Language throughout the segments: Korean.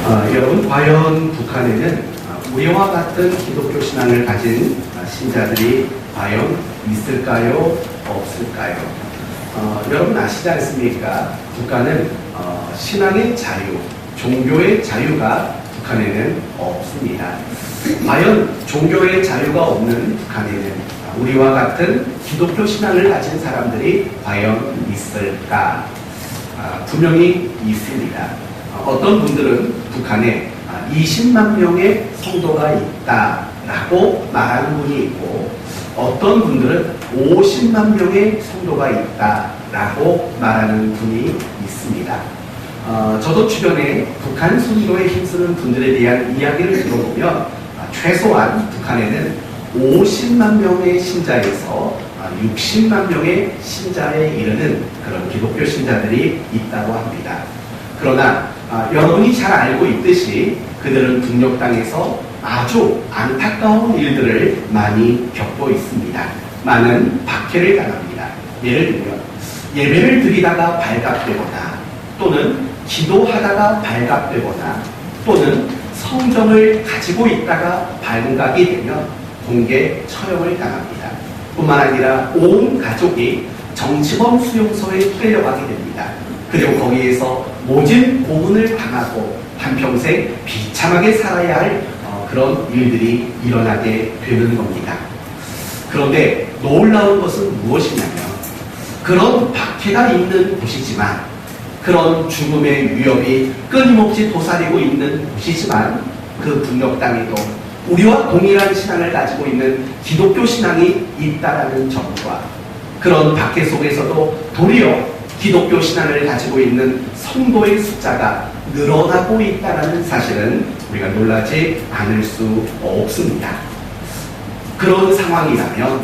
여러분, 과연 북한에는 우리와 같은 기독교 신앙을 가진 신자들이 과연 있을까요? 없을까요? 여러분 아시지 않습니까? 북한은 신앙의 자유, 종교의 자유가 북한에는 없습니다. 과연 종교의 자유가 없는 북한에는 우리와 같은 기독교 신앙을 가진 사람들이 과연 있을까? 분명히 있습니다. 어떤 분들은 북한에 20만 명의 성도가 있다라고 말하는 분이 있고, 어떤 분들은 50만 명의 성도가 있다라고 말하는 분이 있습니다. 저도 주변에 북한 선교에 힘쓰는 분들에 대한 이야기를 들어보면 최소한 북한에는 50만 명의 신자에서 60만 명의 신자에 이르는 그런 기독교 신자들이 있다고 합니다. 그러나 여러분이 잘 알고 있듯이 그들은 북녘 땅에서 아주 안타까운 일들을 많이 겪고 있습니다. 많은 박해를 당합니다. 예를 들면 예배를 드리다가 발각되거나, 또는 기도하다가 발각되거나, 또는 성경을 가지고 있다가 발각이 되면 공개 처형을 당합니다. 뿐만 아니라 온 가족이 정치범 수용소에 끌려가게 됩니다. 그리고 거기에서 모진 고문을 당하고 한평생 비참하게 살아야 할 그런 일들이 일어나게 되는 겁니다. 그런데 놀라운 것은 무엇이냐면, 그런 박해가 있는 곳이지만, 그런 죽음의 위협이 끊임없이 도사리고 있는 곳이지만, 그 북녘 땅에도 우리와 동일한 신앙을 가지고 있는 기독교 신앙이 있다라는 점과, 그런 박해 속에서도 도리어 기독교 신앙을 가지고 있는 성도의 숫자가 늘어나고 있다는 사실은 우리가 놀라지 않을 수 없습니다. 그런 상황이라면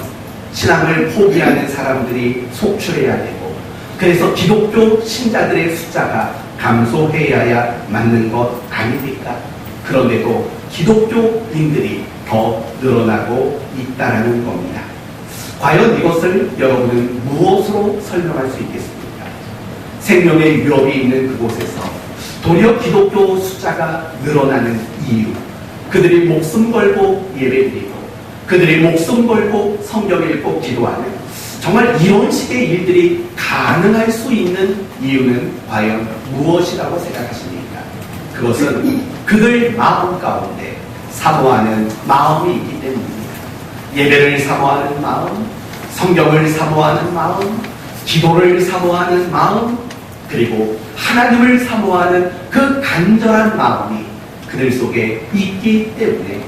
신앙을 포기하는 사람들이 속출해야 되고, 그래서 기독교 신자들의 숫자가 감소해야 맞는 것 아닙니까? 그런데도 기독교인들이 더 늘어나고 있다는 겁니다. 과연 이것을 여러분은 무엇으로 설명할 수 있겠습니까? 생명의 위협이 있는 그곳에서 도리어 기독교 숫자가 늘어나는 이유, 그들이 목숨 걸고 예배드리고, 그들이 목숨 걸고 성경 읽고 기도하는, 정말 이런 식의 일들이 가능할 수 있는 이유는 과연 무엇이라고 생각하십니까? 그것은 그들 마음 가운데 사모하는 마음이 있기 때문입니다. 예배를 사모하는 마음, 성경을 사모하는 마음, 기도를 사모하는 마음, 그리고 하나님을 사모하는 그 간절한 마음이 그들 속에 있기 때문에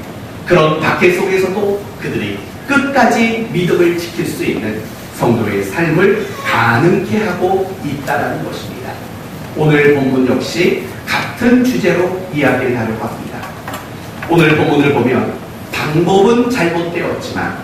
그런 박해 속에서도 그들이 끝까지 믿음을 지킬 수 있는 성도의 삶을 가능케 하고 있다는 것입니다. 오늘 본문 역시 같은 주제로 이야기를 하려고 합니다. 오늘 본문을 보면 방법은 잘못되었지만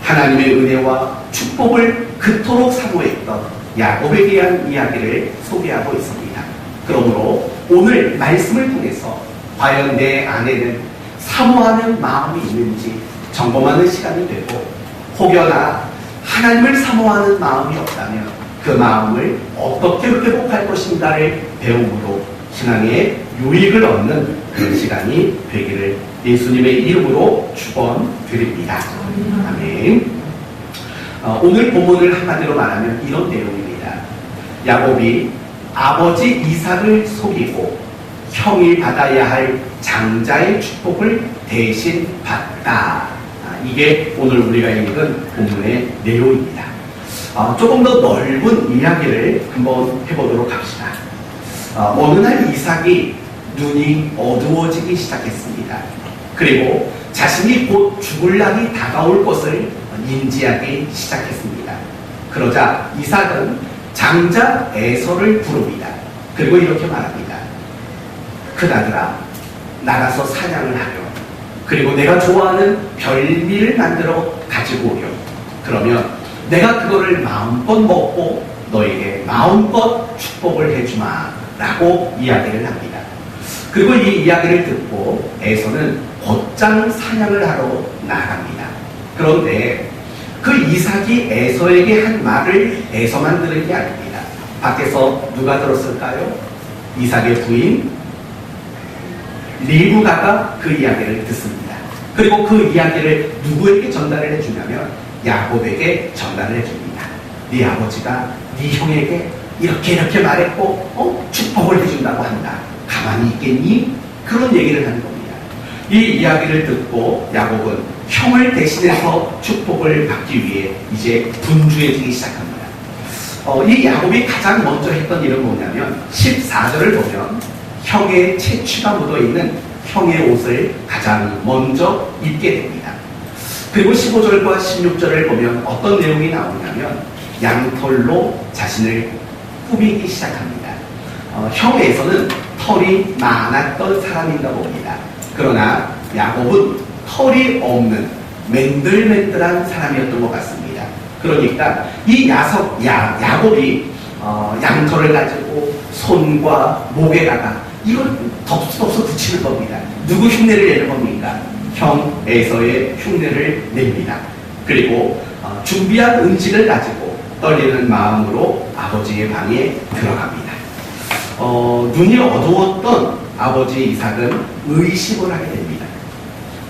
하나님의 은혜와 축복을 그토록 사모했던 야곱에 대한 이야기를 소개하고 있습니다. 그러므로 오늘 말씀을 통해서 과연 내 안에는 사모하는 마음이 있는지 점검하는 시간이 되고, 혹여나 하나님을 사모하는 마음이 없다면 그 마음을 어떻게 회복할 것인가를 배움으로 신앙의 유익을 얻는 그런 시간이 되기를 예수님의 이름으로 축원드립니다. 아멘. 오늘 본문을 한마디로 말하면 이런 내용입니다. 야곱이 아버지 이삭을 속이고 형이 받아야 할 장자의 축복을 대신 받다. 이게 오늘 우리가 읽은 본문의 내용입니다. 조금 더 넓은 이야기를 한번 해보도록 합시다. 어느 날 이삭이 눈이 어두워지기 시작했습니다. 그리고 자신이 곧 죽을 날이 다가올 것을 인지하기 시작했습니다. 그러자 이삭은 장자 에서를 부릅니다. 그리고 이렇게 말합니다. 그다들아, 나가서 사냥을 하렴. 그리고 내가 좋아하는 별미를 만들어 가지고 오렴. 그러면 내가 그거를 마음껏 먹고 너에게 마음껏 축복을 해주마 라고 이야기를 합니다. 그리고 이 이야기를 듣고 에서는 곧장 사냥을 하러 나갑니다. 그런데 그 이삭이 에서에게 한 말을 에서만 들은 게 아닙니다. 밖에서 누가 들었을까요? 이삭의 부인 리브가가 그 이야기를 듣습니다. 그리고 그 이야기를 누구에게 전달을 해주냐면 야곱에게 전달을 해줍니다. 네 아버지가 네 형에게 이렇게 말했고 축복을 해준다고 한다. 가만히 있겠니? 그런 얘기를 하는 겁니다. 이 이야기를 듣고 야곱은 형을 대신해서 축복을 받기 위해 이제 분주해지기 시작합니다. 이 야곱이 가장 먼저 했던 일은 뭐냐면 14절을 보면 형의 채취가 묻어있는 형의 옷을 가장 먼저 입게 됩니다. 그리고 15절과 16절을 보면 어떤 내용이 나오냐면 양털로 자신을 꾸미기 시작합니다. 형에서는 털이 많았던 사람인가 봅니다. 그러나 야곱은 털이 없는 맨들맨들한 사람이었던 것 같습니다. 그러니까 이 야곱이 양털을 가지고 손과 목에다가 이걸 덥석덥석 붙이는 겁니다. 누구 흉내를 내는 겁니까? 형 에서의 흉내를 냅니다. 그리고 준비한 음식을 가지고 떨리는 마음으로 아버지의 방에 들어갑니다. 눈이 어두웠던 아버지 이삭은 의심을 하게 됩니다.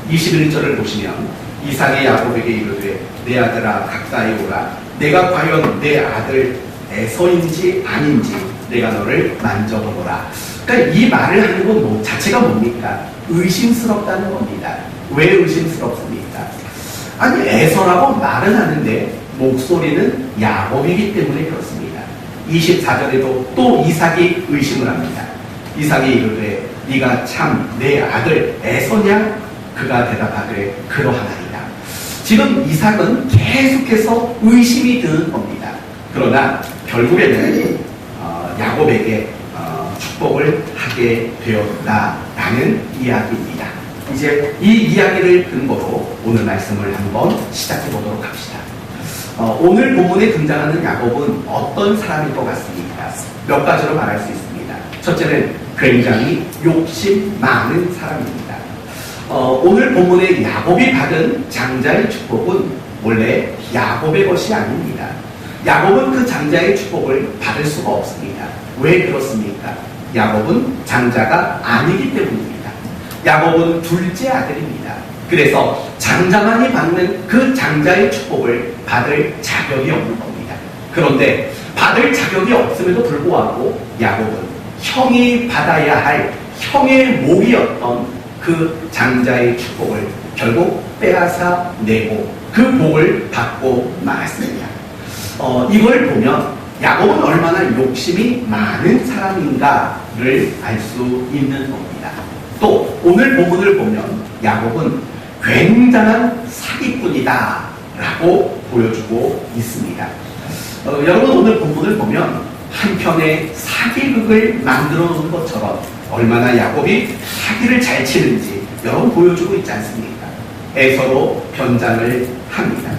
21절을 보시면 이삭이 야곱에게 이르되 내 아들아 가까이 오라. 내가 과연 내 아들 에서인지 아닌지 내가 너를 만져보노라. 그러니까 이 말을 하는 것 자체가 뭡니까? 의심스럽다는 겁니다. 왜 의심스럽습니까? 아니 에서라고 말은 하는데 목소리는 야곱이기 때문에 그렇습니다. 24절에도 또 이삭이 의심을 합니다. 이삭이 이르되 네가 참 내 아들 에서냐? 그가 대답하되 그러하나이다. 지금 이삭은 계속해서 의심이 드는 겁니다. 그러나 결국에는 야곱에게 축복을 하게 되었다라는 이야기입니다. 이제 이 이야기를 근거로 오늘 말씀을 한번 시작해 보도록 합시다. 오늘 본문에 등장하는 야곱은 어떤 사람일 것 같습니까? 몇 가지로 말할 수 있습니다. 첫째는 굉장히 욕심 많은 사람입니다. 오늘 본문에 야곱이 받은 장자의 축복은 원래 야곱의 것이 아닙니다. 야곱은 그 장자의 축복을 받을 수가 없습니다. 왜 그렇습니까? 야곱은 장자가 아니기 때문입니다. 야곱은 둘째 아들입니다. 그래서 장자만이 받는 그 장자의 축복을 받을 자격이 없는 겁니다. 그런데 받을 자격이 없음에도 불구하고 야곱은 형이 받아야 할 형의 목이었던 그 장자의 축복을 결국 빼앗아 내고 그 복을 받고 말았습니다. 이걸 보면 야곱은 얼마나 욕심이 많은 사람인가를 알 수 있는 겁니다. 또 오늘 본문을 보면 야곱은 굉장한 사기꾼이다 라고 보여주고 있습니다. 여러분 오늘 본문을 보면 한편의 사기극을 만들어 놓은 것처럼 얼마나 야곱이 사기를 잘 치는지 여러분 보여주고 있지 않습니까? 에서로 변장을 합니다.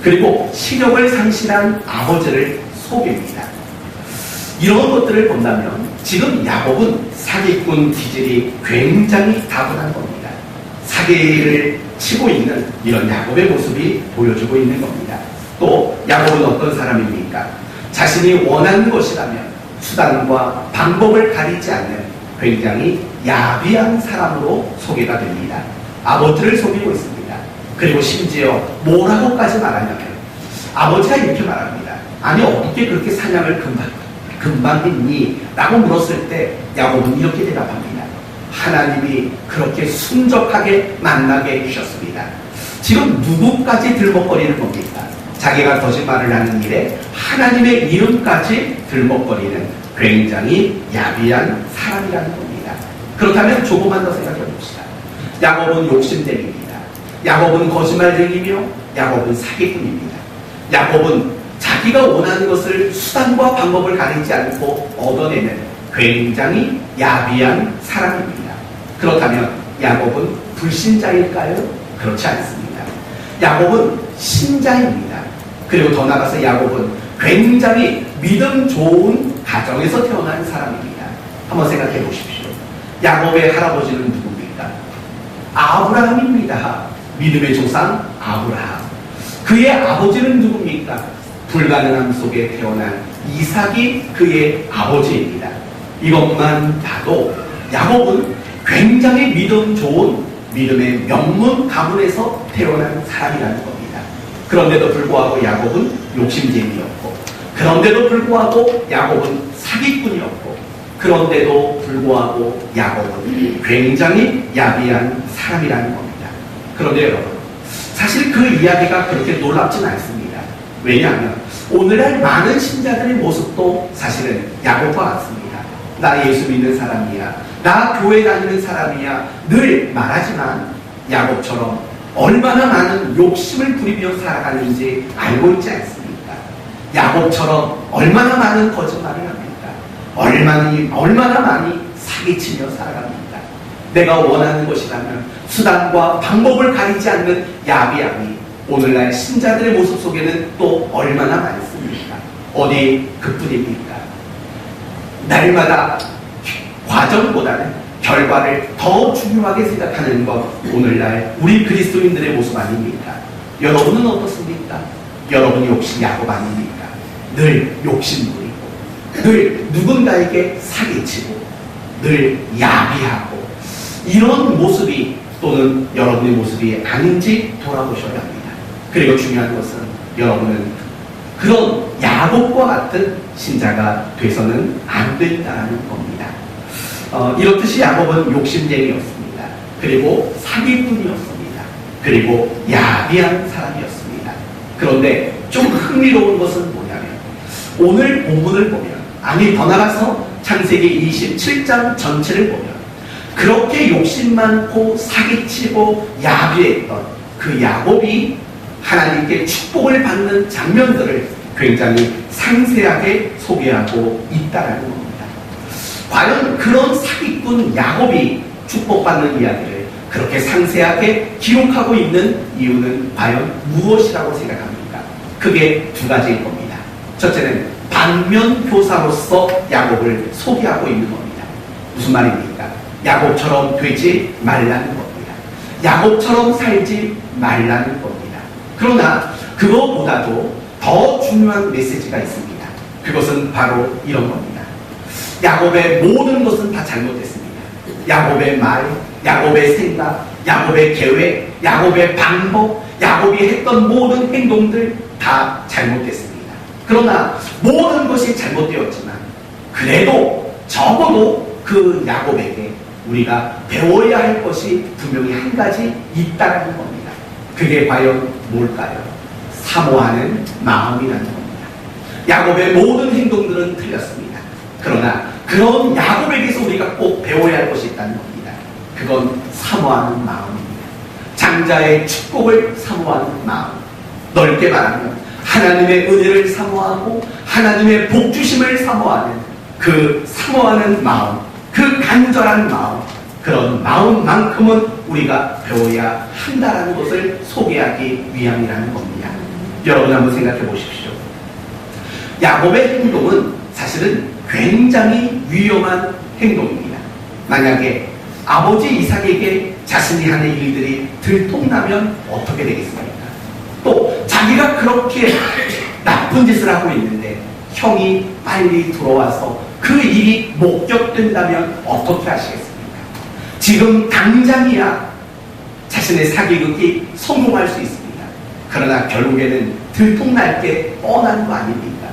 그리고 시력을 상실한 아버지를 속입니다. 이런 것들을 본다면 지금 야곱은 사기꾼 기질이 굉장히 다분한 겁니다. 사기를 치고 있는 이런 야곱의 모습이 보여주고 있는 겁니다. 또 야곱은 어떤 사람입니까? 자신이 원하는 것이라면 수단과 방법을 가리지 않는 굉장히 야비한 사람으로 소개가 됩니다. 아버지를 속이고 있습니다. 그리고 심지어 뭐라고까지 말하냐면 아버지가 이렇게 말합니다. 아니 어떻게 그렇게 사냥을 금방 했니? 라고 물었을 때 야곱은 이렇게 대답합니다. 하나님이 그렇게 순적하게 만나게 해주셨습니다. 지금 누구까지 들먹거리는 겁니까? 자기가 거짓말을 하는 일에 하나님의 이름까지 들먹거리는 굉장히 야비한 사람이라는 겁니다. 그렇다면 조금만 더 생각해 봅시다. 야곱은 욕심쟁이입니다. 야곱은 거짓말쟁이며 야곱은 사기꾼입니다. 야곱은 자기가 원하는 것을 수단과 방법을 가리지 않고 얻어내는 굉장히 야비한 사람입니다. 그렇다면 야곱은 불신자일까요? 그렇지 않습니다. 야곱은 신자입니다. 그리고 더 나아가서 야곱은 굉장히 믿음 좋은 가정에서 태어난 사람입니다. 한번 생각해 보십시오. 야곱의 할아버지는 누굽니까? 아브라함입니다. 믿음의 조상 아브라함. 그의 아버지는 누굽니까? 불가능함 속에 태어난 이삭이 그의 아버지입니다. 이것만 봐도 야곱은 굉장히 믿음 좋은 믿음의 명문 가문에서 태어난 사람이라는 겁니다. 그런데도 불구하고 야곱은 욕심쟁이였고, 그런데도 불구하고 야곱은 사기꾼이었고, 그런데도 불구하고 야곱은 굉장히 야비한 사람이라는 겁니다. 그런데 여러분, 사실 그 이야기가 그렇게 놀랍진 않습니다. 왜냐하면 오늘날 많은 신자들의 모습도 사실은 야곱과 같습니다. 나 예수 믿는 사람이야, 나 교회 다니는 사람이야 늘 말하지만 야곱처럼 얼마나 많은 욕심을 부리며 살아가는지 알고 있지 않습니까? 야곱처럼 얼마나 많은 거짓말을 합니까? 얼마나 많이 사기치며 살아갑니까? 내가 원하는 것이라면 수단과 방법을 가리지 않는 야비함이 오늘날 신자들의 모습 속에는 또 얼마나 많습니까? 어디 그뿐입니까? 날마다 과정보다는 결과를 더 중요하게 생각하는 것, 오늘날 우리 그리스도인들의 모습 아닙니까? 여러분은 어떻습니까? 여러분이 혹시 야곱 아닙니까? 늘 욕심부리고, 늘 누군가에게 사기치고, 늘 야비하고, 이런 모습이 또는 여러분의 모습이 아닌지 돌아보셔야 합니다. 그리고 중요한 것은 여러분은 그런 야곱과 같은 신자가 돼서는 안 된다는 겁니다. 이렇듯이 야곱은 욕심쟁이였습니다. 그리고 사기꾼이었습니다. 그리고 야비한 사람이었습니다. 그런데 좀 흥미로운 것은 뭐냐면 오늘 본문을 보면, 아니 더 나가서 창세기 27장 전체를 보면 그렇게 욕심 많고 사기치고 야비했던 그 야곱이 하나님께 축복을 받는 장면들을 굉장히 상세하게 소개하고 있다는 겁니다. 과연 그런 사기꾼 야곱이 축복받는 이야기를 그렇게 상세하게 기록하고 있는 이유는 과연 무엇이라고 생각합니까? 그게 두 가지일 겁니다. 첫째는 반면교사로서 야곱을 소개하고 있는 겁니다. 무슨 말입니까? 야곱처럼 되지 말라는 겁니다. 야곱처럼 살지 말라는 겁니다. 그러나 그것보다도 더 중요한 메시지가 있습니다. 그것은 바로 이런 겁니다. 야곱의 모든 것은 다 잘못됐습니다. 야곱의 말, 야곱의 생각, 야곱의 계획, 야곱의 방법, 야곱이 했던 모든 행동들 다 잘못됐습니다. 그러나 모든 것이 잘못되었지만 그래도 적어도 그 야곱에게 우리가 배워야 할 것이 분명히 한 가지 있다는 겁니다. 그게 과연 뭘까요? 사모하는 마음이라는 겁니다. 야곱의 모든 행동들은 틀렸습니다. 그러나 그런 야곱에게서 우리가 꼭 배워야 할 것이 있다는 겁니다. 그건 사모하는 마음입니다. 장자의 축복을 사모하는 마음. 넓게 말하면 하나님의 은혜를 사모하고 하나님의 복주심을 사모하는 그 사모하는 마음, 그 간절한 마음, 그런 마음만큼은 우리가 배워야 한다는 것을 소개하기 위함이라는 겁니다. 여러분 한번 생각해 보십시오. 야곱의 행동은 사실은 굉장히 위험한 행동입니다. 만약에 아버지 이삭에게 자신이 하는 일들이 들통나면 어떻게 되겠습니까? 또 자기가 그렇게 나쁜 짓을 하고 있는데 형이 빨리 들어와서 그 일이 목격된다면 어떻게 하시겠습니까? 지금 당장이야 자신의 사기극이 성공할 수 있습니다. 그러나 결국에는 들통날 게 뻔한 거 아닙니까?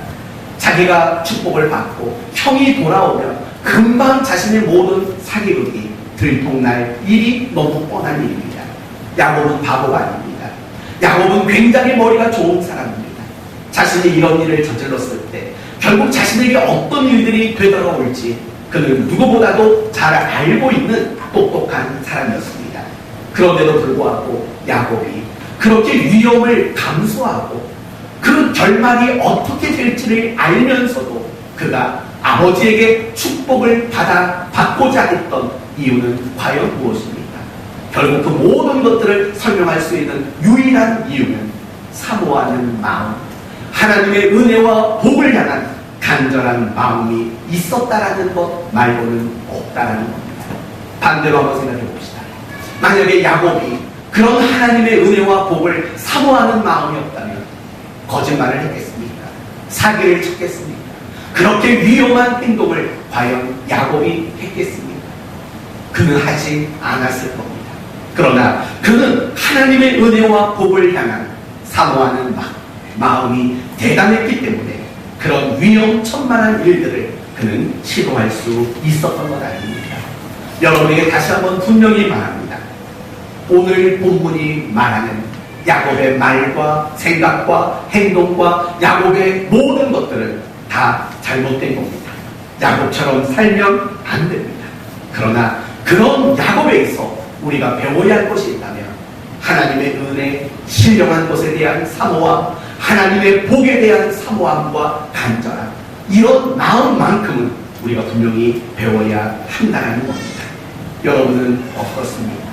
자기가 축복을 받고 형이 돌아오면 금방 자신의 모든 사기극이 들통날 일이 너무 뻔한 일입니다. 야곱은 바보가 아닙니다. 야곱은 굉장히 머리가 좋은 사람입니다. 자신이 이런 일을 저질렀을 때 결국 자신에게 어떤 일들이 되돌아올지 그는 누구보다도 잘 알고 있는 똑똑한 사람이었습니다. 그런데도 불구하고 야곱이 그렇게 위험을 감수하고 그 결말이 어떻게 될지를 알면서도 그가 아버지에게 축복을 받고자 했던 이유는 과연 무엇입니까? 결국 그 모든 것들을 설명할 수 있는 유일한 이유는 사모하는 마음, 하나님의 은혜와 복을 향한 간절한 마음이 있었다라는 것 말고는 없다라는 겁니다. 반대로 한번 생각해 봅시다. 만약에 야곱이 그런 하나님의 은혜와 복을 사모하는 마음이 없다면 거짓말을 했겠습니까? 사기를 쳤겠습니까? 그렇게 위험한 행동을 과연 야곱이 했겠습니까? 그는 하지 않았을 겁니다. 그러나 그는 하나님의 은혜와 복을 향한 사모하는 마음이 대단했기 때문에 그런 위험천만한 일들을 그는 시도할 수 있었던 것 아닙니까? 여러분에게 다시 한번 분명히 말합니다. 오늘 본문이 말하는 야곱의 말과 생각과 행동과 야곱의 모든 것들은 다 잘못된 겁니다. 야곱처럼 살면 안 됩니다. 그러나 그런 야곱에 있어 우리가 배워야 할 것이 있다면 하나님의 은혜, 신령한 것에 대한 사모함, 하나님의 복에 대한 사모함과 간절함, 이런 마음만큼은 우리가 분명히 배워야 한다는 겁니다. 여러분은 어떻습니까?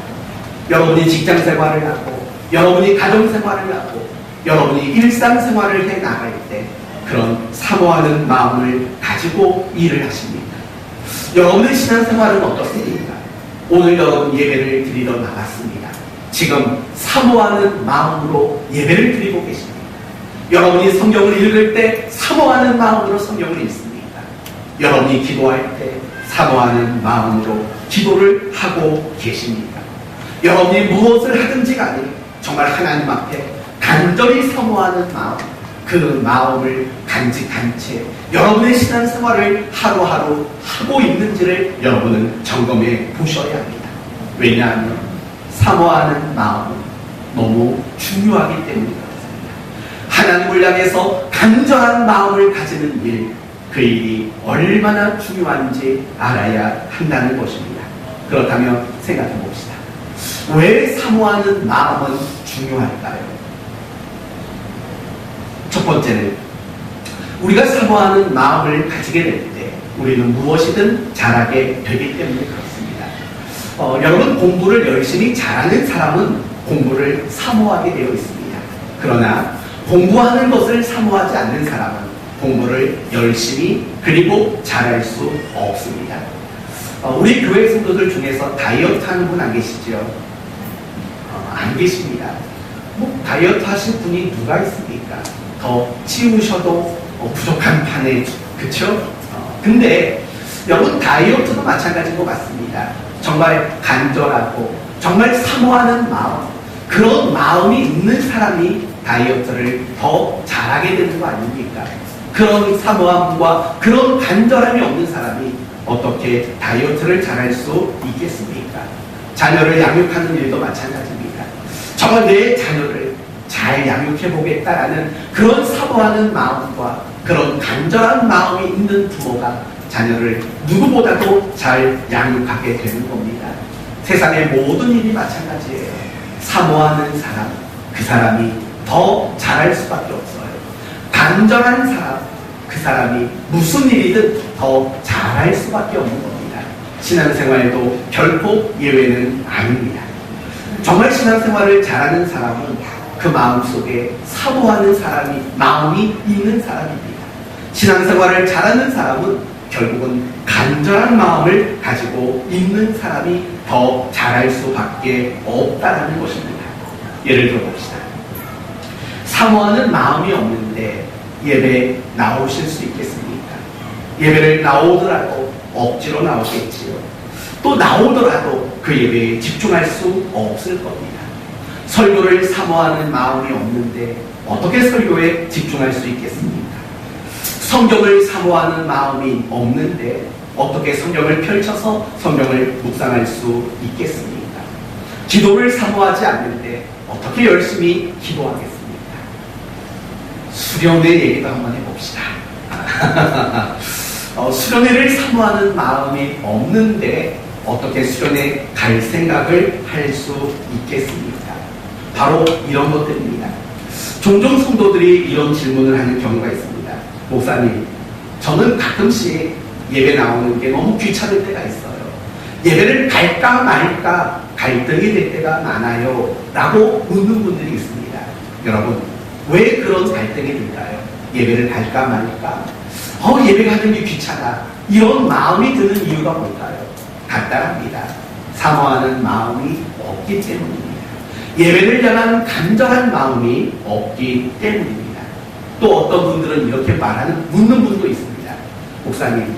여러분이 직장생활을 하고 여러분이 가정생활을 하고 여러분이 일상생활을 해 나갈 때 그런 사모하는 마음을 가지고 일을 하십니까? 여러분의 신앙생활은 어떻습니까? 오늘 여러분 예배를 드리러 나갔습니다. 지금 사모하는 마음으로 예배를 드리고 계십니다. 여러분이 성경을 읽을 때 사모하는 마음으로 성경을 읽습니까? 여러분이 기도할 때 사모하는 마음으로 기도를 하고 계십니까? 여러분이 무엇을 하든지 간에 정말 하나님 앞에 간절히 사모하는 마음, 그 마음을 간직한 채 여러분의 신앙생활을 하루하루 하고 있는지를 여러분은 점검해 보셔야 합니다. 왜냐하면 사모하는 마음은 너무 중요하기 때문에 그렇습니다. 하나님을 향해서 간절한 마음을 가지는 일, 그 일이 얼마나 중요한지 알아야 한다는 것입니다. 그렇다면 생각해 봅시다. 왜 사모하는 마음은 중요할까요? 첫 번째는 우리가 사모하는 마음을 가지게 될 때 우리는 무엇이든 잘하게 되기 때문에 그렇습니다. 여러분, 공부를 열심히 잘하는 사람은 공부를 사모하게 되어 있습니다. 그러나 공부하는 것을 사모하지 않는 사람은 공부를 열심히 그리고 잘할 수 없습니다. 우리 교회 성도들 중에서 다이어트 하는 분 안 계시죠? 안 계십니다. 다이어트 하실 분이 누가 있습니까? 더 찌우셔도 부족한 판에, 그쵸? 근데 여러분, 다이어트도 마찬가지인 것 같습니다. 정말 간절하고 정말 사모하는 마음, 그런 마음이 있는 사람이 다이어트를 더 잘하게 되는 거 아닙니까? 그런 사모함과 그런 간절함이 없는 사람이 어떻게 다이어트를 잘할 수 있겠습니까? 자녀를 양육하는 일도 마찬가지입니다. 정말 내 자녀를 잘 양육해 보겠다라는 그런 사모하는 마음과 그런 간절한 마음이 있는 부모가 자녀를 누구보다도 잘 양육하게 되는 겁니다. 세상의 모든 일이 마찬가지예요. 사모하는 사람, 그 사람이 더 잘할 수밖에 없어요. 간절한 사람, 그 사람이 무슨 일이든 더 잘할 수밖에 없는 겁니다. 신앙생활도 결코 예외는 아닙니다. 정말 신앙생활을 잘하는 사람은 그 마음속에 사모하는 사람이, 마음이 있는 사람입니다. 신앙생활을 잘하는 사람은 결국은 간절한 마음을 가지고 있는 사람이 더 잘할 수밖에 없다는 것입니다. 예를 들어 봅시다. 사모하는 마음이 없는데 예배 나오실 수 있겠습니까? 예배를 나오더라도 억지로 나오겠지요. 또 나오더라도 그 예배에 집중할 수 없을 겁니다. 설교를 사모하는 마음이 없는데 어떻게 설교에 집중할 수 있겠습니까? 성경을 사모하는 마음이 없는데 어떻게 성경을 펼쳐서 성경을 묵상할 수 있겠습니까? 기도를 사모하지 않는데 어떻게 열심히 기도하겠습니까? 수련회 얘기도 한번 해봅시다. 수련회를 사모하는 마음이 없는데 어떻게 수련회 갈 생각을 할 수 있겠습니까? 바로 이런 것들입니다. 종종 성도들이 이런 질문을 하는 경우가 있습니다. 목사님, 저는 가끔씩 예배 나오는 게 너무 귀찮을 때가 있어요. 예배를 갈까 말까 갈등이 될 때가 많아요 라고 묻는 분들이 있습니다. 여러분, 왜 그런 갈등이 들까요? 예배를 갈까 말까? 예배 가는 게 귀찮아. 이런 마음이 드는 이유가 뭘까요? 간단합니다. 사모하는 마음이 없기 때문입니다. 예배를 향한 간절한 마음이 없기 때문입니다. 또 어떤 분들은 이렇게 묻는 분도 있습니다. 목사님,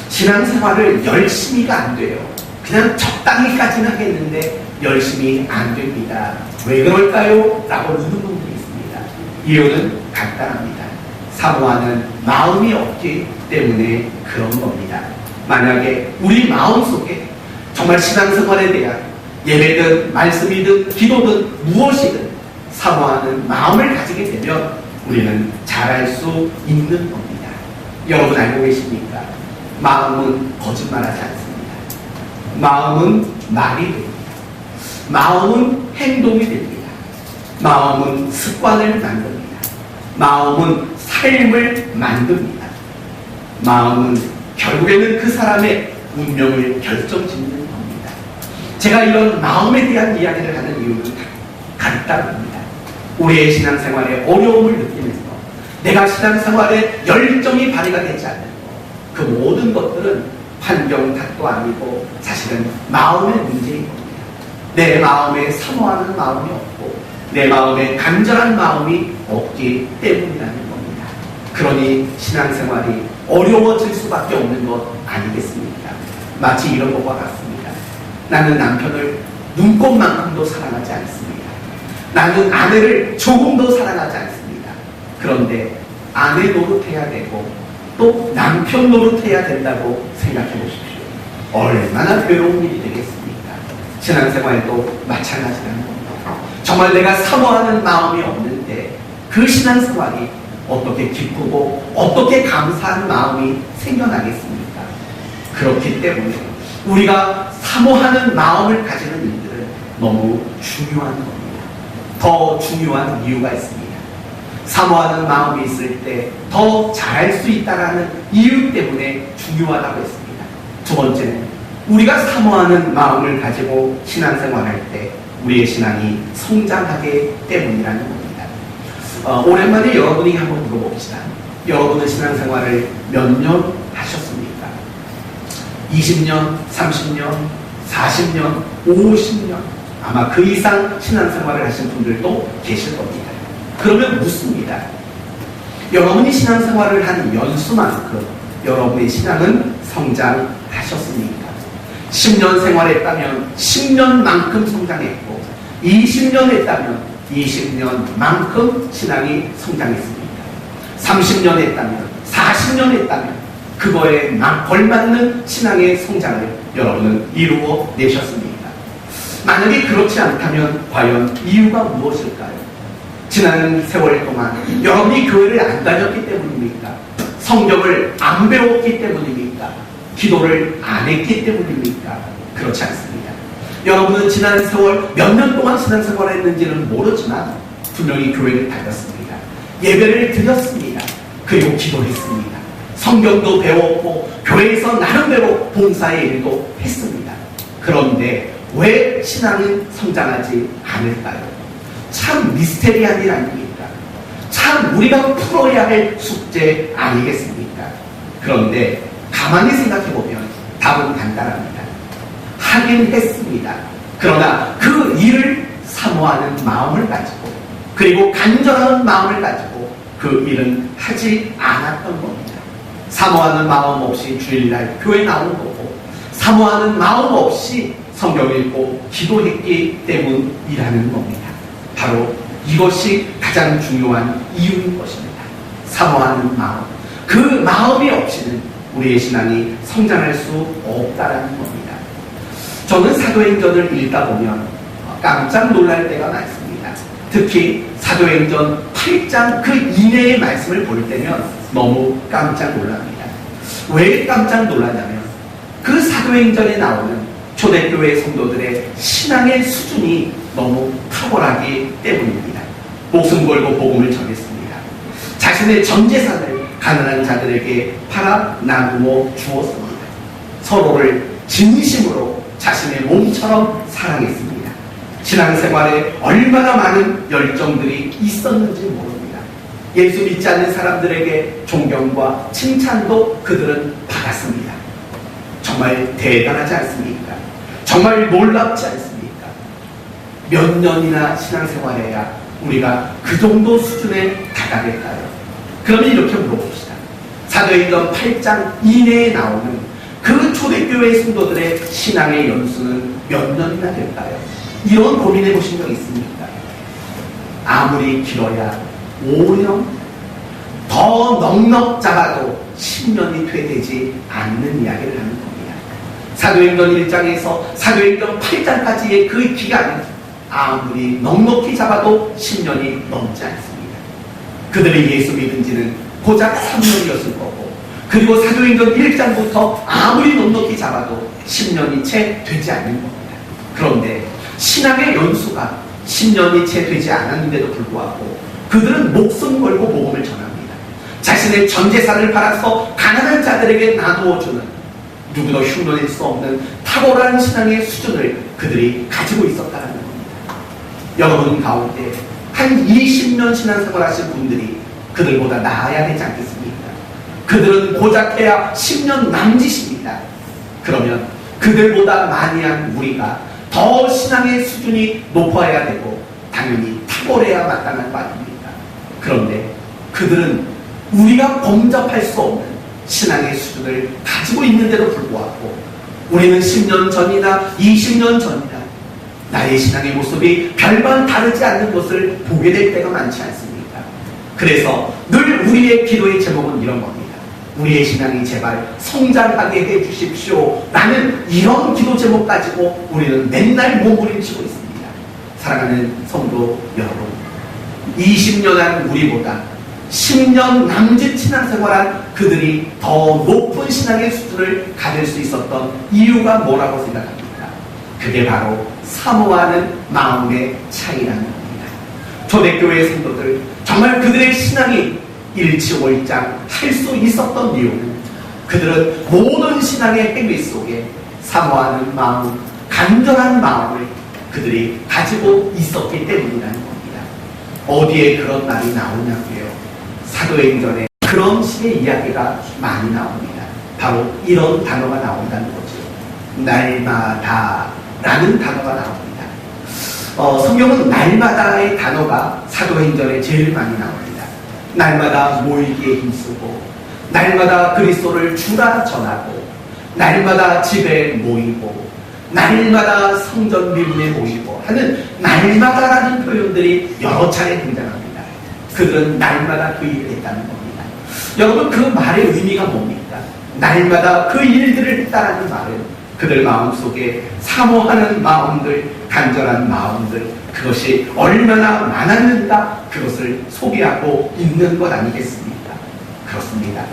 신앙생활을 열심히가 안 돼요. 그냥 적당히까지는 하겠는데 열심히 안 됩니다. 왜 그럴까요? 라고 묻는 분들이 있습니다. 이유는 간단합니다. 사모하는 마음이 없기 때문에 그런 겁니다. 만약에 우리 마음속에 정말 신앙생활에 대한 예배든 말씀이든 기도든 무엇이든 사모하는 마음을 가지게 되면 우리는 잘할 수 있는 겁니다. 여러분 알고 계십니까? 마음은 거짓말하지 않습니다. 마음은 말이 됩니다. 마음은 행동이 됩니다. 마음은 습관을 만듭니다. 마음은 삶을 만듭니다. 마음은 결국에는 그 사람의 운명을 결정짓는 겁니다. 제가 이런 마음에 대한 이야기를 하는 이유는 간단합니다. 우리의 신앙생활에 어려움을 느끼면서 내가 신앙생활에 열정이 발휘가 되지 않는 것, 그 모든 것들은 환경 탓도 아니고 사실은 마음의 문제인 겁니다. 내 마음에 사모하는 마음이 없고 내 마음에 간절한 마음이 없기 때문이라는 겁니다. 그러니 신앙생활이 어려워질 수밖에 없는 것 아니겠습니까? 마치 이런 것과 같습니다. 나는 남편을 눈꽃만큼도 사랑하지 않습니다. 나는 아내를 조금도 사랑하지 않습니다. 그런데 아내 노릇해야 되고 또 남편 노릇해야 된다고 생각해 보십시오. 얼마나 괴로운 일이 되겠습니까? 신앙생활도 마찬가지라는 겁니다. 정말 내가 사모하는 마음이 없는데 그 신앙생활이 어떻게 기쁘고 어떻게 감사한 마음이 생겨나겠습니까? 그렇기 때문에 우리가 사모하는 마음을 가지는 일들은 너무 중요한 겁니다. 더 중요한 이유가 있습니다. 사모하는 마음이 있을 때 더 잘할 수 있다는 이유 때문에 중요하다고 했습니다. 두 번째는 우리가 사모하는 마음을 가지고 신앙생활할 때 우리의 신앙이 성장하기 때문이라는 겁니다. 오랜만에 여러분이 한번 물어봅시다. 여러분은 신앙생활을 몇 년 하셨습니까? 20년, 30년, 40년, 50년 아마 그 이상 신앙생활을 하신 분들도 계실 겁니다. 그러면 묻습니다. 여러분이 신앙생활을 한 연수만큼 여러분의 신앙은 성장하셨습니까? 10년 생활했다면 10년만큼 성장했고 20년 했다면 20년만큼 신앙이 성장했습니까? 30년 했다면 40년 했다면 그거에 걸맞는 신앙의 성장을 여러분은 이루어내셨습니까? 만약에 그렇지 않다면 과연 이유가 무엇일까요? 지난 세월 동안 여러분이 교회를 안 다녔기 때문입니까? 성경을 안 배웠기 때문입니까? 기도를 안 했기 때문입니까? 그렇지 않습니다. 여러분은 지난 세월 몇 년 동안 신앙생활을 했는지는 모르지만 분명히 교회를 다녔습니다. 예배를 드렸습니다. 그리고 기도했습니다. 성경도 배웠고 교회에서 나름대로 봉사의 일도 했습니다. 그런데 왜 신앙이 성장하지 않을까요? 참 미스테리한 일 아닙니까? 참 우리가 풀어야 할 숙제 아니겠습니까? 그런데 가만히 생각해보면 답은 간단합니다. 하긴 했습니다. 그러나 그 일을 사모하는 마음을 가지고 그리고 간절한 마음을 가지고 그 일은 하지 않았던 겁니다. 사모하는 마음 없이 주일날 교회 나온 거고 사모하는 마음 없이 성경 읽고 기도했기 때문이라는 겁니다. 바로 이것이 가장 중요한 이유인 것입니다. 사모하는 마음. 그 마음이 없이는 우리의 신앙이 성장할 수 없다는 겁니다. 저는 사도행전을 읽다 보면 깜짝 놀랄 때가 많습니다. 특히 사도행전 8장 그 이내의 말씀을 볼 때면 너무 깜짝 놀랍니다. 왜 깜짝 놀라냐면 그 사도행전에 나오는 초대교회 성도들의 신앙의 수준이 너무 탁월하기 때문입니다. 목숨 걸고 복음을 전했습니다. 자신의 전 재산을 가난한 자들에게 팔아 나누어 주었습니다. 서로를 진심으로 자신의 몸처럼 사랑했습니다. 신앙생활에 얼마나 많은 열정들이 있었는지 모릅니다. 예수 믿지 않는 사람들에게 존경과 칭찬도 그들은 받았습니다. 정말 대단하지 않습니까? 정말 놀랍지 않습니까? 몇 년이나 신앙생활해야 우리가 그 정도 수준에 다다를까요? 그러면 이렇게 물어봅시다. 사도행전 8장 이내에 나오는 그 초대교회 성도들의 신앙의 연수는 몇 년이나 될까요? 이런 고민해 보신 적 있습니까? 아무리 길어야 5년, 더 넉넉 잡아도 10년이 되지 않는 이야기를 하는 겁니다. 사도행전 1장에서 사도행전 8장까지의 그 기간은 아무리 넉넉히 잡아도 10년이 넘지 않습니다. 그들이 예수 믿은 지는 고작 3년이었을 거고, 그리고 사도행전 1장부터 아무리 넉넉히 잡아도 10년이 채 되지 않는 겁니다. 그런데 신앙의 연수가 10년이 채 되지 않았는데도 불구하고 그들은 목숨 걸고 복음을 전합니다. 자신의 전 재산을 팔아서 가난한 자들에게 나누어주는, 누구도 흉내낼 수 없는 탁월한 신앙의 수준을 그들이 가지고 있었다는 겁니다. 여러분 가운데 한 20년 신앙생활 하신 분들이 그들보다 나아야 되지 않겠습니까? 그들은 고작 해야 10년 남짓입니다. 그러면 그들보다 많이 한 우리가 더 신앙의 수준이 높아야 되고 당연히 탁월해야 마땅한 거 아닙니까? 그런데 그들은 우리가 범접할 수 없는 신앙의 수준을 가지고 있는데도 불구하고 우리는 10년 전이나 20년 전이나 나의 신앙의 모습이 별반 다르지 않는 것을 보게 될 때가 많지 않습니까? 그래서 늘 우리의 기도의 제목은 이런 겁니다. 우리의 신앙이 제발 성장하게 해주십시오. 라는 이런 기도 제목 가지고 우리는 맨날 몸부림치고 있습니다. 사랑하는 성도 여러분, 20년 한 우리보다 10년 남짓 신앙생활한 그들이 더 높은 신앙의 수준을 가질 수 있었던 이유가 뭐라고 생각합니까? 그게 바로 사모하는 마음의 차이라는 겁니다. 초대교회 성도들, 정말 그들의 신앙이 일치월장 할 수 있었던 이유는 그들은 모든 신앙의 행위 속에 사모하는 마음, 간절한 마음을 그들이 가지고 있었기 때문이라는 겁니다. 어디에 그런 말이 나오냐고요? 사도행전에 그런 식의 이야기가 많이 나옵니다. 바로 이런 단어가 나온다는 거죠. 날마다 라는 단어가 나옵니다. 성경은 날마다의 단어가 사도행전에 제일 많이 나옵니다. 날마다 모이기에 힘쓰고, 날마다 그리스도를 주라 전하고, 날마다 집에 모이고, 날마다 성전 미문에 모이고 하는 날마다라는 표현들이 여러 차례 등장합니다. 그들은 날마다 그 일을 했다는 겁니다. 여러분, 그 말의 의미가 뭡니까? 날마다 그 일들을 했다라는 말은 그들 마음속에 사모하는 마음들, 간절한 마음들, 그것이 얼마나 많았는가, 그것을 소개하고 있는 것 아니겠습니까? 그렇습니다.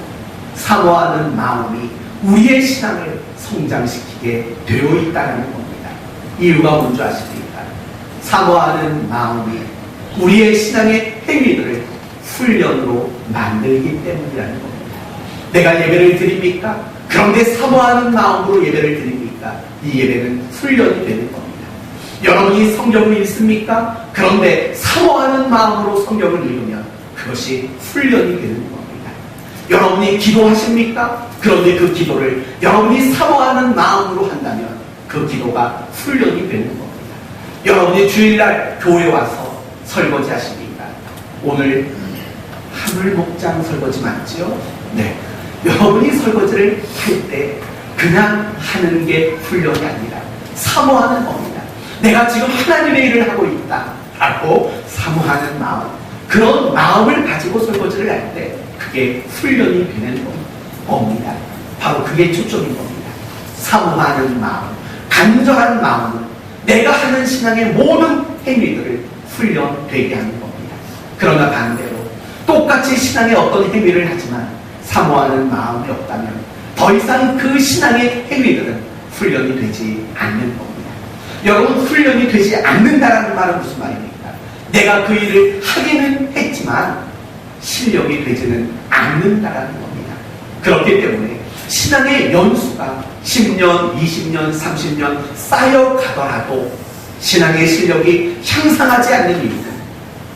사모하는 마음이 우리의 신앙을 성장시키게 되어 있다는 겁니다. 이유가 뭔지 아십니까? 사모하는 마음이 우리의 신앙의 행위들을 훈련으로 만들기 때문이라는 겁니다. 내가 예배를 드립니까? 그런데 사모하는 마음으로 예배를 드립니까? 이 예배는 훈련이 되는 겁니다. 여러분이 성경을 읽습니까? 그런데 사모하는 마음으로 성경을 읽으면 그것이 훈련이 되는 겁니다. 여러분이 기도하십니까? 그런데 그 기도를 여러분이 사모하는 마음으로 한다면 그 기도가 훈련이 되는 겁니다. 여러분이 주일날 교회 와서 설거지 하십니까? 오늘 하물 목장 설거지 맞지요? 네. 여러분이 설거지를 할 때 그냥 하는 게 훈련이 아니라 사모하는 겁니다. 내가 지금 하나님의 일을 하고 있다 라고 사모하는 마음, 그런 마음을 가지고 설거지를 할 때 그게 훈련이 되는 겁니다. 바로 그게 초점인 겁니다. 사모하는 마음, 간절한 마음은 내가 하는 신앙의 모든 행위들을 훈련되게 하는 겁니다. 그러나 반대로 똑같이 신앙의 어떤 행위를 하지만 사모하는 마음이 없다면 더 이상 그 신앙의 행위들은 훈련이 되지 않는 겁니다. 여러분, 훈련이 되지 않는다라는 말은 무슨 말입니까? 내가 그 일을 하기는 했지만 실력이 되지는 않는다라는 겁니다. 그렇기 때문에 신앙의 연수가 10년, 20년, 30년 쌓여가더라도 신앙의 실력이 향상하지 않는 이유는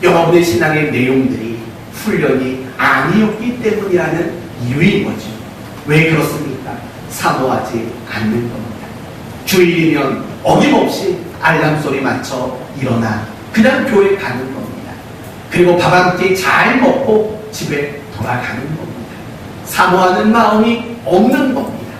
여러분의 신앙의 내용들이 훈련이 아니었기 때문이라는 이유인 거죠. 왜 그렇습니까? 사모하지 않는 겁니다. 주일이면 어김없이 알람 소리 맞춰 일어나 그냥 교회 가는 겁니다. 그리고 밥 한 끼 잘 먹고 집에 돌아가는 겁니다. 사모하는 마음이 없는 겁니다.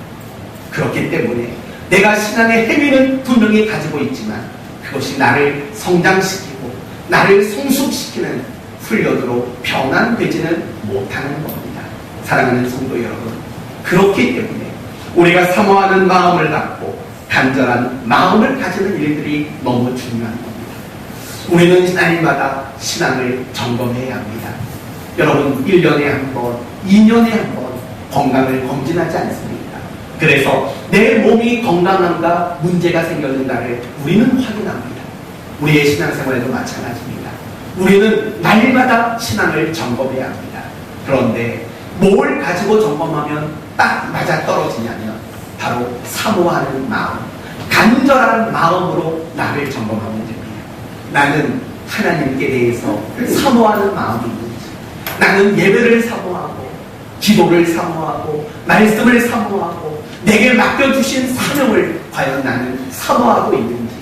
그렇기 때문에 내가 신앙의 행위는 분명히 가지고 있지만 그것이 나를 성장시키고 나를 성숙시키는 훈련으로 변환되지는 못하는 겁니다. 사랑하는 성도 여러분, 그렇기 때문에 우리가 사모하는 마음을 갖고 간절한 마음을 가지는 일들이 너무 중요한 겁니다. 우리는 날마다 신앙을 점검해야 합니다. 여러분, 1년에 한 번, 2년에 한 번 건강을 검진하지 않습니까? 그래서 내 몸이 건강한가 문제가 생겼는가를 우리는 확인합니다. 우리의 신앙생활에도 마찬가지입니다. 우리는 날마다 신앙을 점검해야 합니다. 그런데 뭘 가지고 점검하면 딱 맞아떨어지냐면 바로 사모하는 마음, 간절한 마음으로 나를 점검하면 됩니다. 나는 하나님께 대해서 사모하는 마음이 있는지, 나는 예배를 사모하고 기도를 사모하고 말씀을 사모하고 내게 맡겨주신 사명을 과연 나는 사모하고 있는지,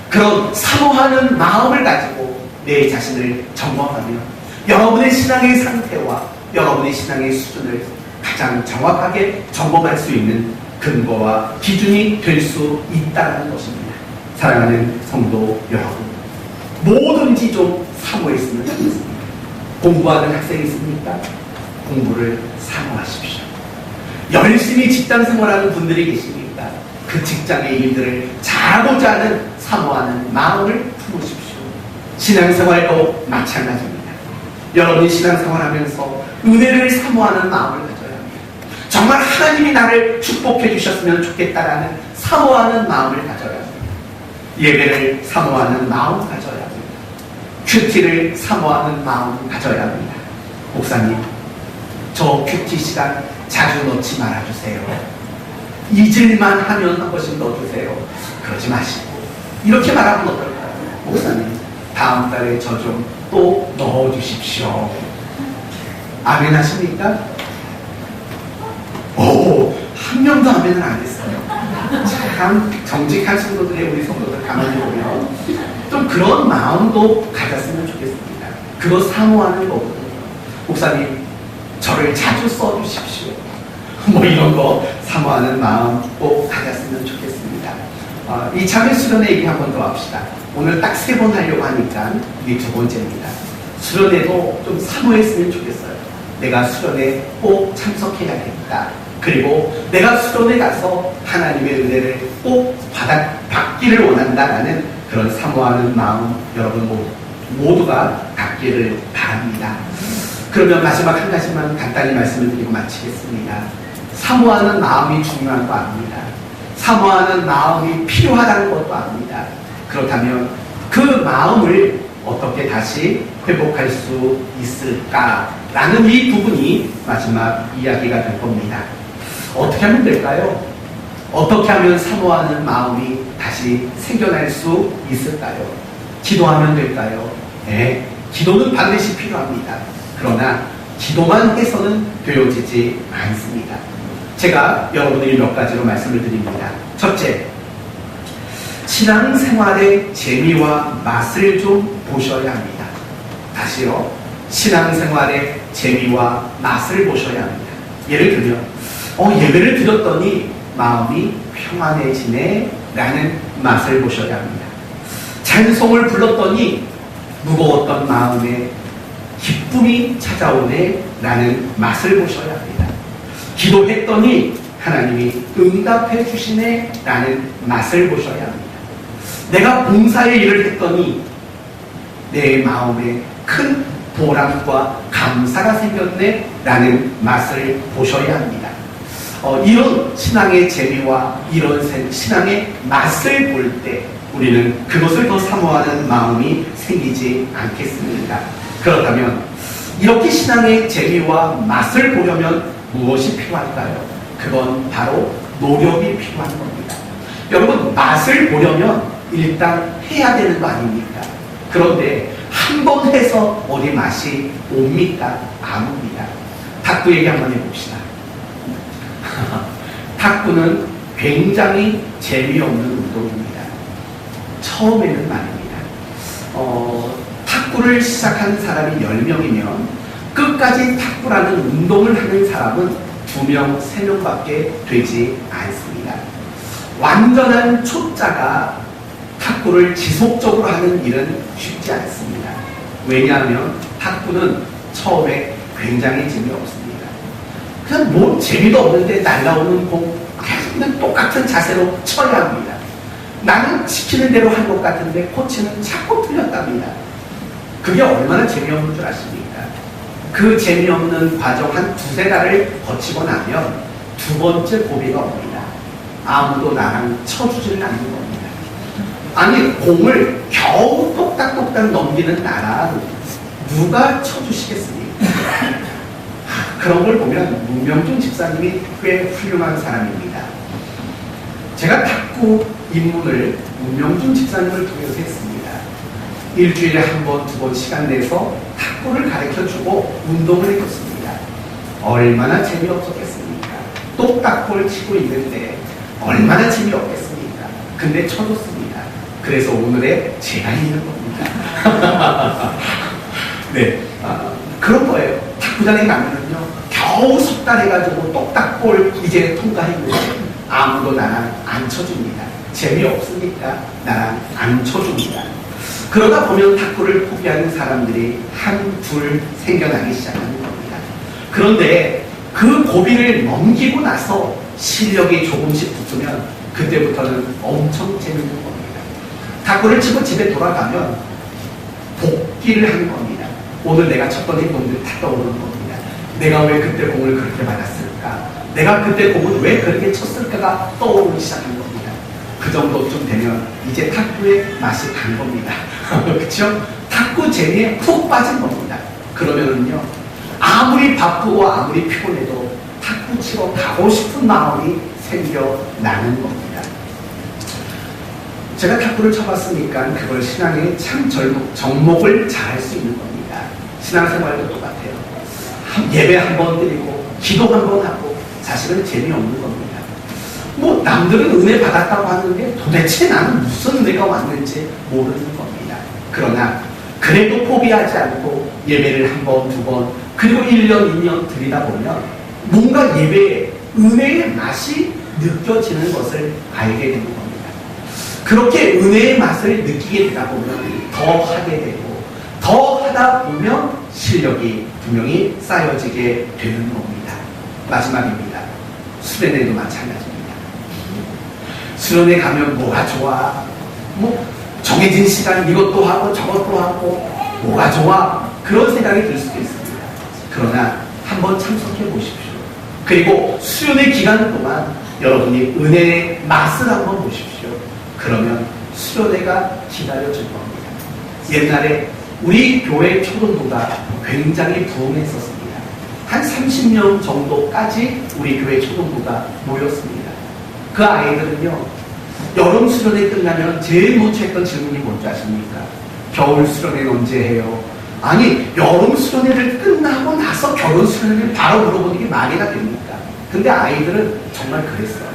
그런 사모하는 마음을 가지고 내 자신을 점검하면 여러분의 신앙의 상태와 여러분의 신앙의 수준을 가장 정확하게 점검할 수 있는 근거와 기준이 될 수 있다는 것입니다. 사랑하는 성도 여러분, 뭐든지 좀 사모했으면 좋겠습니다. 공부하는 학생이 있습니까? 공부를 사모하십시오. 열심히 직장 생활하는 분들이 계십니까? 그 직장의 일들을 잘하고자 하는 사모하는 마음을 품으십시오. 신앙생활도 마찬가지입니다. 여러분이 신앙생활하면서 은혜를 사모하는 마음을 가져야 합니다. 정말 하나님이 나를 축복해 주셨으면 좋겠다라는 사모하는 마음을 가져야 합니다. 예배를 사모하는 마음 가져야 합니다. 큐티를 사모하는 마음 가져야 합니다. 목사님, 저 큐티 시간 자주 넣지 말아주세요. 잊을만 하면 한 번씩 넣어주세요. 그러지 마시고 이렇게 말하면 어떨까요? 목사님, 다음 달에 저 좀 또 넣어주십시오. 아멘 하십니까? 오, 한 명도 아멘을 안 했어요. 참 정직한 성도들의 우리 성도들 가만히 보면 좀 그런 마음도 가졌으면 좋겠습니다. 그거 사모하는 거거든요. 목사님, 저를 자주 써주십시오. 뭐 이런 거 사모하는 마음 꼭 가졌으면 좋겠습니다. 이 참회 수련회 얘기 한 번 더 합시다. 오늘 딱 3번 하려고 하니까 이게 2번째입니다. 수련회도 좀 사모했으면 좋겠어요. 내가 수련회 꼭 참석해야겠다. 그리고 내가 수련회 가서 하나님의 은혜를 꼭 받기를 원한다라는 그런 사모하는 마음 여러분 모두가 갖기를 바랍니다. 그러면 마지막 한 가지만 간단히 말씀을 드리고 마치겠습니다. 사모하는 마음이 중요한 거 압니다. 사모하는 마음이 필요하다는 것도 압니다. 그렇다면 그 마음을 어떻게 다시 회복할 수 있을까라는 이 부분이 마지막 이야기가 될 겁니다. 어떻게 하면 될까요? 어떻게 하면 사모하는 마음이 다시 생겨날 수 있을까요? 기도하면 될까요? 네, 기도는 반드시 필요합니다. 그러나 기도만 해서는 되어지지 않습니다. 제가 여러분에게 몇 가지로 말씀을 드립니다. 첫째, 신앙생활의 재미와 맛을 좀 보셔야 합니다. 다시요, 신앙생활의 재미와 맛을 보셔야 합니다. 예를 들면 예배를 드렸더니 마음이 평안해지네 라는 맛을 보셔야 합니다. 찬송을 불렀더니 무거웠던 마음에 기쁨이 찾아오네 라는 맛을 보셔야 합니다. 기도했더니 하나님이 응답해 주시네 라는 맛을 보셔야 합니다. 내가 봉사의 일을 했더니 내 마음에 큰 보람과 감사가 생겼네 라는 맛을 보셔야 합니다. 이런 신앙의 재미와 이런 신앙의 맛을 볼 때 우리는 그것을 더 사모하는 마음이 생기지 않겠습니까? 그렇다면 이렇게 신앙의 재미와 맛을 보려면 무엇이 필요할까요? 그건 바로 노력이 필요한 겁니다. 여러분, 맛을 보려면 일단 해야 되는 거 아닙니까? 그런데 한 번 해서 어디 맛이 옵니까? 안 옵니다. 탁구 얘기 한번 해봅시다. 탁구는 굉장히 재미없는 운동입니다. 처음에는 말입니다. 탁구를 시작한 사람이 10명이면 끝까지 탁구라는 운동을 하는 사람은 2명, 3명밖에 되지 않습니다. 완전한 초짜가 탁구를 지속적으로 하는 일은 쉽지 않습니다. 왜냐하면 탁구는 처음에 굉장히 재미없습니다. 그냥 뭐 재미도 없는데 날라오는 공 그냥 똑같은 자세로 쳐야 합니다. 나는 시키는 대로 한 것 같은데 코치는 자꾸 틀렸답니다. 그게 얼마나 재미없는 줄 아십니까? 그 재미없는 과정 한 두세 달을 거치고 나면 두 번째 고비가 옵니다. 아무도 나랑 쳐주지는 않는 겁니다. 아니 공을 겨우 똑딱똑딱 넘기는 나랑 누가 쳐주시겠습니까? 그런 걸 보면 문명준 집사님이 꽤 훌륭한 사람입니다. 제가 탁구 입문을 문명준 집사님을 통해서 했습니다. 일주일에 한 번, 두 번 시간 내서 탁구를 가르쳐주고 운동을 해줬습니다. 얼마나 재미없었겠습니까? 똑딱볼 치고 있는데 얼마나 재미없겠습니까? 근데 쳐줬습니다. 그래서 오늘의 제가 있는 겁니다. 네, 그런 거예요. 탁구장에 가면은요, 겨우 석 달 해가지고 똑딱볼 이제 통과했는데 아무도 나랑 안 쳐줍니다. 재미없으니까 나랑 안 쳐줍니다. 그러다 보면 탁구를 포기하는 사람들이 한, 둘 생겨나기 시작하는 겁니다. 그런데 그 고비를 넘기고 나서 실력이 조금씩 붙으면 그때부터는 엄청 재밌는 겁니다. 탁구를 치고 집에 돌아가면 복기를 하는 겁니다. 오늘 내가 쳤던 행동들이 다 떠오르는 겁니다. 내가 왜 그때 공을 그렇게 맞았을까? 내가 그때 공을 왜 그렇게 쳤을까가 떠오르기 시작한 겁니다. 그 정도쯤 되면 이제 탁구의 맛이 간 겁니다. 그렇죠? 탁구 재미에 푹 빠진 겁니다. 그러면은요, 아무리 바쁘고 아무리 피곤해도 탁구 치러 가고 싶은 마음이 생겨나는 겁니다. 제가 탁구를 쳐봤으니까 그걸 신앙의 참 정목을 잘 할 수 있는 겁니다. 신앙생활도 똑같아요. 예배 한 번 드리고 기도 한 번 하고 사실은 재미없는 겁니다. 뭐 남들은 은혜 받았다고 하는데 도대체 나는 무슨 은혜가 왔는지 모르는 겁니다. 그러나 그래도 포기하지 않고 예배를 한 번, 두 번, 그리고 1년, 2년 드리다 보면 뭔가 예배에 은혜의 맛이 느껴지는 것을 알게 되는 겁니다. 그렇게 은혜의 맛을 느끼게 되다 보면 더 하게 되고 더 하다 보면 실력이 분명히 쌓여지게 되는 겁니다. 마지막입니다. 수련회도 마찬가지입니다. 수련회 가면 뭐가 좋아? 뭐 정해진 시간 이것도 하고 저것도 하고 뭐가 좋아? 그런 생각이 들 수도 있습니다. 그러나 한번 참석해 보십시오. 그리고 수련회 기간 동안 여러분이 은혜의 맛을 한번 보십시오. 그러면 수련회가 기다려질 겁니다. 옛날에 우리 교회 초등부가 굉장히 부흥했었습니다. 한 30명 정도까지 우리 교회 초등부가 모였습니다. 그 아이들은요, 여름 수련회 끝나면 제일 먼저 했던 질문이 뭔지 아십니까? 겨울 수련회는 언제 해요? 아니, 여름 수련회를 끝나고 나서 겨울 수련회를 바로 물어보는 게 말이가 됩니까? 근데 아이들은 정말 그랬어요.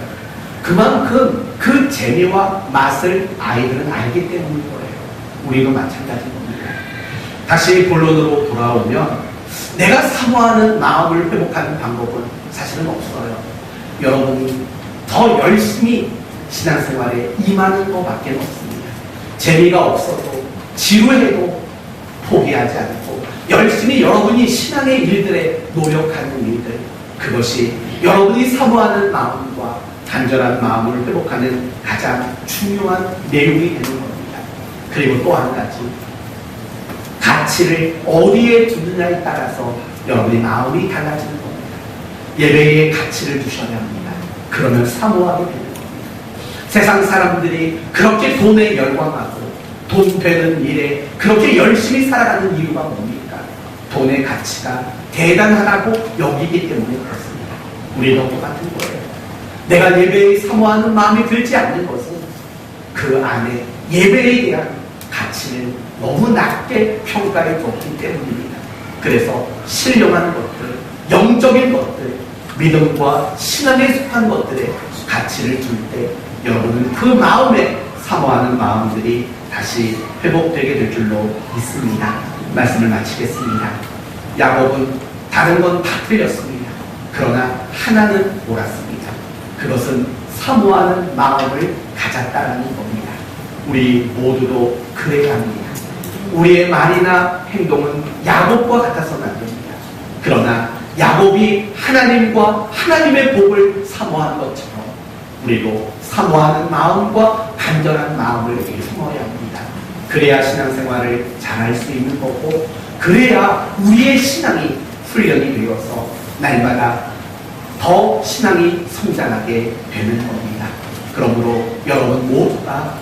그만큼 그 재미와 맛을 아이들은 알기 때문인 거예요. 우리도 마찬가지인 겁니다. 다시 본론으로 돌아오면 내가 사모하는 마음을 회복하는 방법은 사실은 없어요. 여러분이 더 열심히 신앙생활에 임하는 것밖에 없습니다. 재미가 없어도 지루해도 포기하지 않고 열심히 여러분이 신앙의 일들에 노력하는 일들, 그것이 여러분이 사모하는 마음과 간절한 마음을 회복하는 가장 중요한 내용이 되는 겁니다. 그리고 또 한 가지, 가치를 어디에 두느냐에 따라서 여러분의 마음이 달라지는 겁니다. 예배에 가치를 두셔야 합니다. 그러면 사모하게 되는 겁니다. 세상 사람들이 그렇게 돈에 열광하고 돈 되는 일에 그렇게 열심히 살아가는 이유가 뭡니까? 돈의 가치가 대단하다고 여기기 때문에 그렇습니다. 우리도 똑같은 거예요. 내가 예배에 사모하는 마음이 들지 않는 것은 그 안에 예배에 대한 가치를 너무 낮게 평가해 뒀기 때문입니다. 그래서 신령한 것들, 영적인 것들, 믿음과 신앙에 속한 것들에 가치를 둘 때 여러분은 그 마음에 사모하는 마음들이 다시 회복되게 될 줄로 믿습니다. 말씀을 마치겠습니다. 야곱은 다른 건 다 틀렸습니다. 그러나 하나는 옳았습니다. 그것은 사모하는 마음을 가졌다라는 겁니다. 우리 모두도 그래야 합니다. 우리의 말이나 행동은 야곱과 같아서는 안 됩니다. 그러나 야곱이 하나님과 하나님의 복을 사모한 것처럼 우리도 사모하는 마음과 간절한 마음을 품어야 합니다. 그래야 신앙생활을 잘할 수 있는 거고, 그래야 우리의 신앙이 훈련이 되어서 날마다 더 신앙이 성장하게 되는 겁니다. 그러므로 여러분 모두가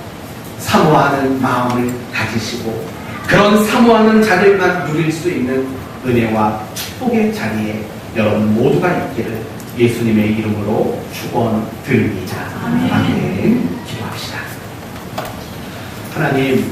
사모하는 마음을 가지시고 그런 사모하는 자들만 누릴 수 있는 은혜와 축복의 자리에 여러분 모두가 있기를 예수님의 이름으로 축원드립니다. 아멘. 기도합시다. 하나님